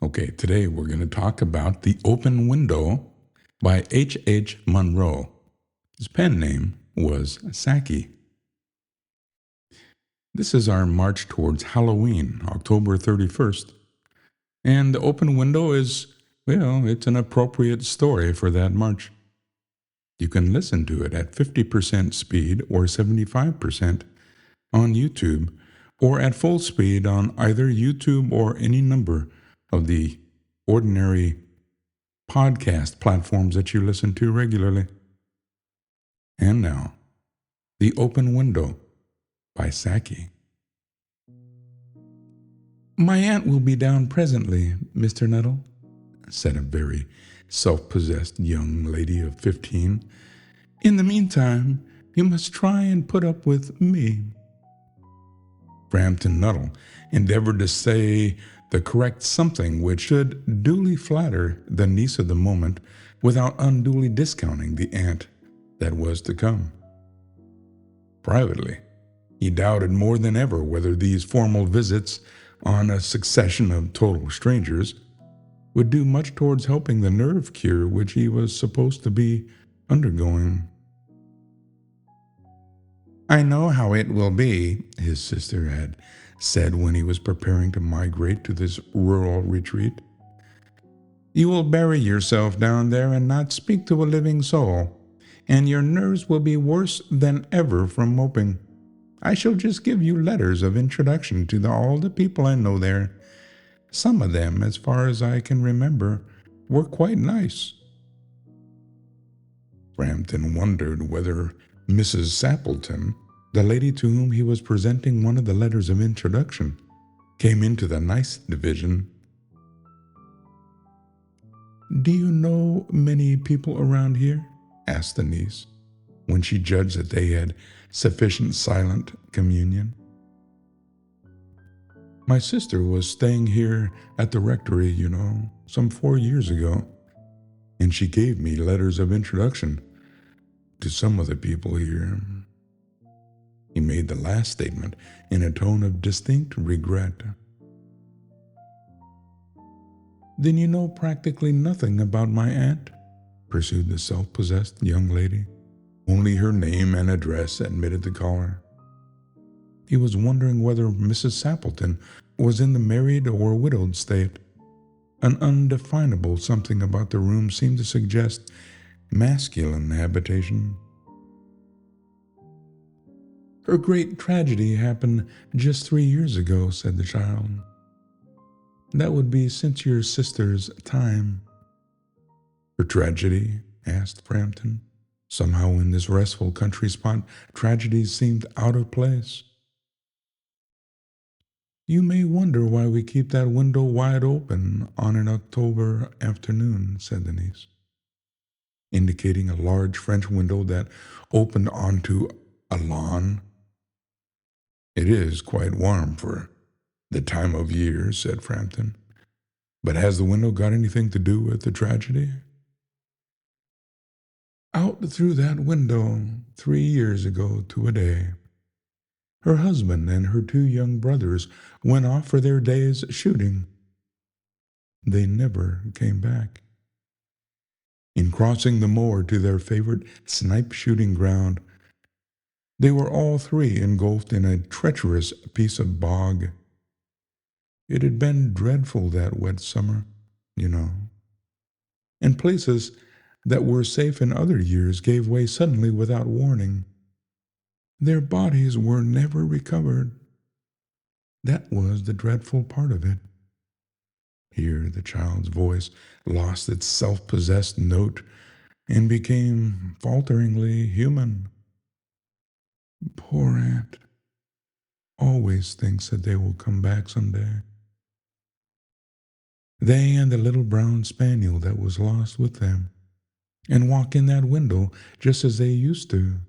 Okay, today we're going to talk about The Open Window by H. Munro. His pen name was Saki. This is our march towards Halloween, October 31st. And The Open Window is, it's an appropriate story for that march. You can listen to it at 50% speed or 75% on YouTube, or at full speed on either YouTube or any number of the ordinary podcast platforms that you listen to regularly. And now, The Open Window by Saki. "My aunt will be down presently, Mr. Nuttel," said a very self-possessed young lady of 15. "In the meantime, you must try and put up with me." Framton Nuttel endeavored to say the correct something which should duly flatter the niece of the moment without unduly discounting the aunt that was to come. Privately, he doubted more than ever whether these formal visits on a succession of total strangers would do much towards helping the nerve cure which he was supposed to be undergoing. "I know how it will be," his sister had said when he was preparing to migrate to this rural retreat. "You will bury yourself down there and not speak to a living soul, and your nerves will be worse than ever from moping. I shall just give you letters of introduction to all the people I know there. Some of them, as far as I can remember, were quite nice." Framton wondered whether Mrs. Sappleton, the lady to whom he was presenting one of the letters of introduction, came into the nice division. "Do you know many people around here?" asked the niece, when she judged that they had sufficient silent communion. "My sister was staying here at the rectory, some 4 years ago, and she gave me letters of introduction to some of the people here." He made the last statement in a tone of distinct regret. "Then you know practically nothing about my aunt?" pursued the self-possessed young lady. Only her name and address admitted the caller. He was wondering whether Mrs. Sappleton was in the married or widowed state. An undefinable something about the room seemed to suggest masculine habitation. "Her great tragedy happened just 3 years ago," said the child. "That would be since your sister's time." "Her tragedy?" asked Framton. Somehow in this restful country spot, tragedies seemed out of place. "You may wonder why we keep that window wide open on an October afternoon," said the niece, indicating a large French window that opened onto a lawn. "It is quite warm for the time of year," said Framton. "But has the window got anything to do with the tragedy?" "Out through that window 3 years ago to a day, her husband and her 2 young brothers went off for their day's shooting. They never came back. In crossing the moor to their favorite snipe shooting ground, they were all 3 engulfed in a treacherous piece of bog. It had been dreadful that wet summer, and places that were safe in other years gave way suddenly without warning. Their bodies were never recovered. That was the dreadful part of it." Here the child's voice lost its self-possessed note and became falteringly human. "Poor aunt always thinks that they will come back someday. They and the little brown spaniel that was lost with them, and walk in that window just as they used to.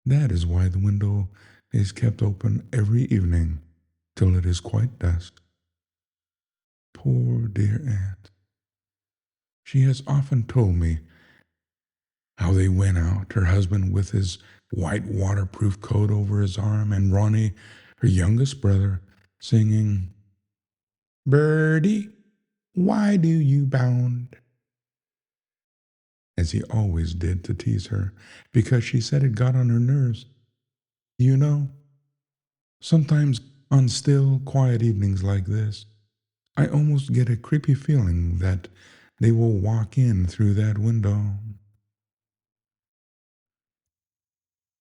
That is why the window is kept open every evening till it is quite dusk. Poor dear aunt. She has often told me how they went out, her husband with his white waterproof coat over his arm, and Ronnie, her youngest brother, singing, 'Birdie, Why do you bound? As he always did to tease her, because she said it got on her nerves. You know, sometimes on still, quiet evenings like this, I almost get a creepy feeling that they will walk in through that window.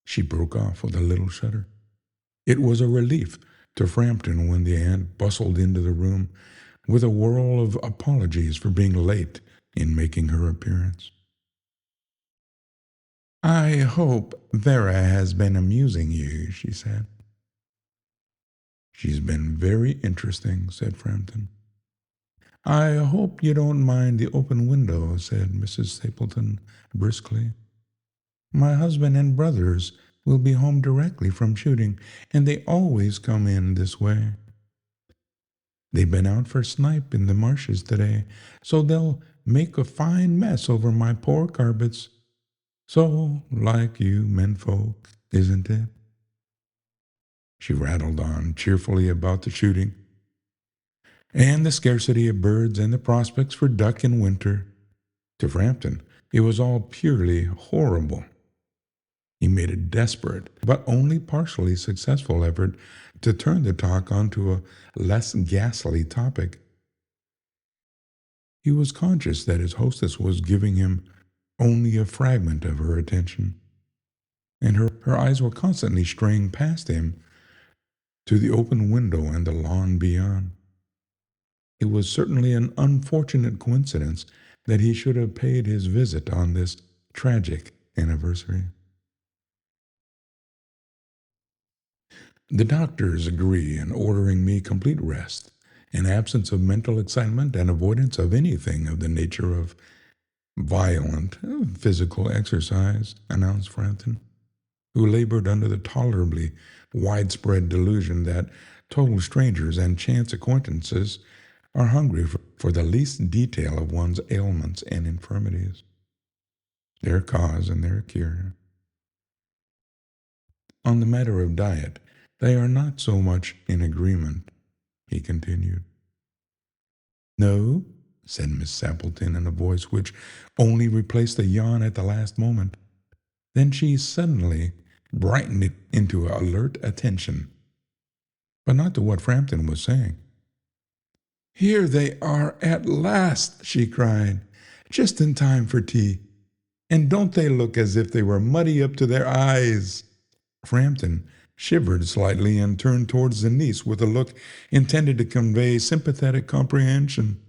She broke off with a little shudder. It was a relief to Framton when the aunt bustled into the room with a whirl of apologies for being late in making her appearance. I hope Vera has been amusing you, she said. She's been very interesting, said Framton. I hope you don't mind the open window, said Mrs. Sappleton briskly. My husband and brothers will be home directly from shooting, and they always come in this way. They've been out for snipe in the marshes today, so they'll make a fine mess over my poor carpets. So like you menfolk, isn't it? She rattled on cheerfully about the shooting, and the scarcity of birds and the prospects for duck in winter. To Framton, it was all purely horrible. He made a desperate, but only partially successful effort to turn the talk onto a less ghastly topic. He was conscious that his hostess was giving him only a fragment of her attention, and her eyes were constantly straying past him to the open window and the lawn beyond. It was certainly an unfortunate coincidence that he should have paid his visit on this tragic anniversary. The doctors agree in ordering me complete rest, an absence of mental excitement, and avoidance of anything of the nature of violent physical exercise, announced Framton, who labored under the tolerably widespread delusion that total strangers and chance acquaintances are hungry for the least detail of one's ailments and infirmities, their cause and their cure. On the matter of diet, they are not so much in agreement, he continued. No, said Miss Sappleton in a voice which only replaced a yawn at the last moment. Then she suddenly brightened it into alert attention, but not to what Framton was saying. Here they are at last, she cried, just in time for tea. And don't they look as if they were muddy up to their eyes? Framton shivered slightly and turned towards the niece with a look intended to convey sympathetic comprehension.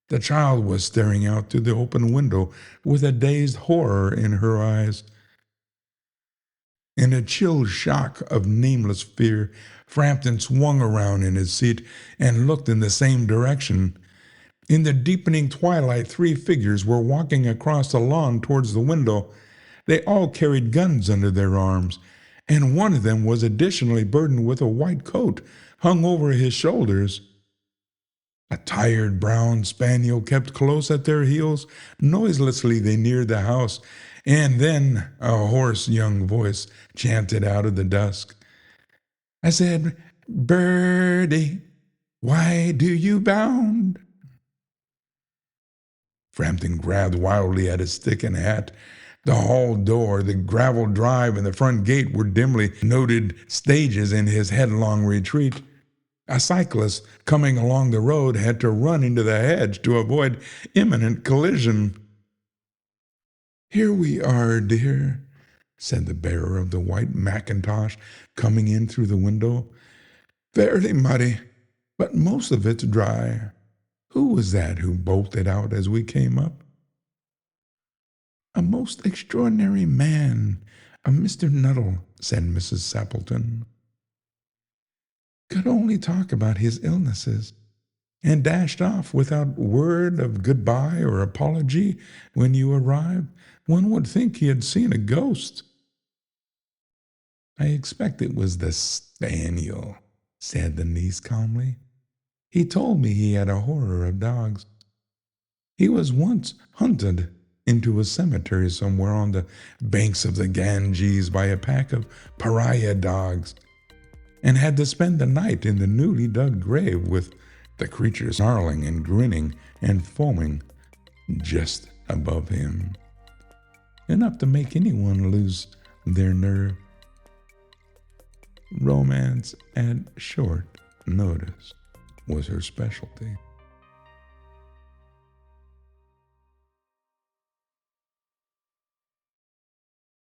The child was staring out through the open window with a dazed horror in her eyes. In a chill shock of nameless fear, Framton swung around in his seat and looked in the same direction. In the deepening twilight, 3 figures were walking across the lawn towards the window. They all carried guns under their arms, and one of them was additionally burdened with a white coat hung over his shoulders. A tired brown spaniel kept close at their heels. Noiselessly they neared the house, and then a hoarse young voice chanted out of the dusk. I said, Birdie, why do you bound? Framton grabbed wildly at his stick and hat. The hall door, the gravel drive, and the front gate were dimly noted stages in his headlong retreat. A cyclist coming along the road had to run into the hedge to avoid imminent collision. Here we are, dear, said the bearer of the white mackintosh, coming in through the window. Fairly muddy, but most of it's dry. Who was that who bolted out as we came up? A most extraordinary man, a Mr. Nuttel, said Mrs. Sappleton. Could only talk about his illnesses, and dashed off without word of goodbye or apology when you arrived. One would think he had seen a ghost. I expect it was the spaniel, said the niece calmly. He told me he had a horror of dogs. He was once hunted into a cemetery somewhere on the banks of the Ganges by a pack of pariah dogs, and had to spend the night in the newly dug grave with the creature snarling and grinning and foaming just above him, enough to make anyone lose their nerve. Romance at short notice was her specialty.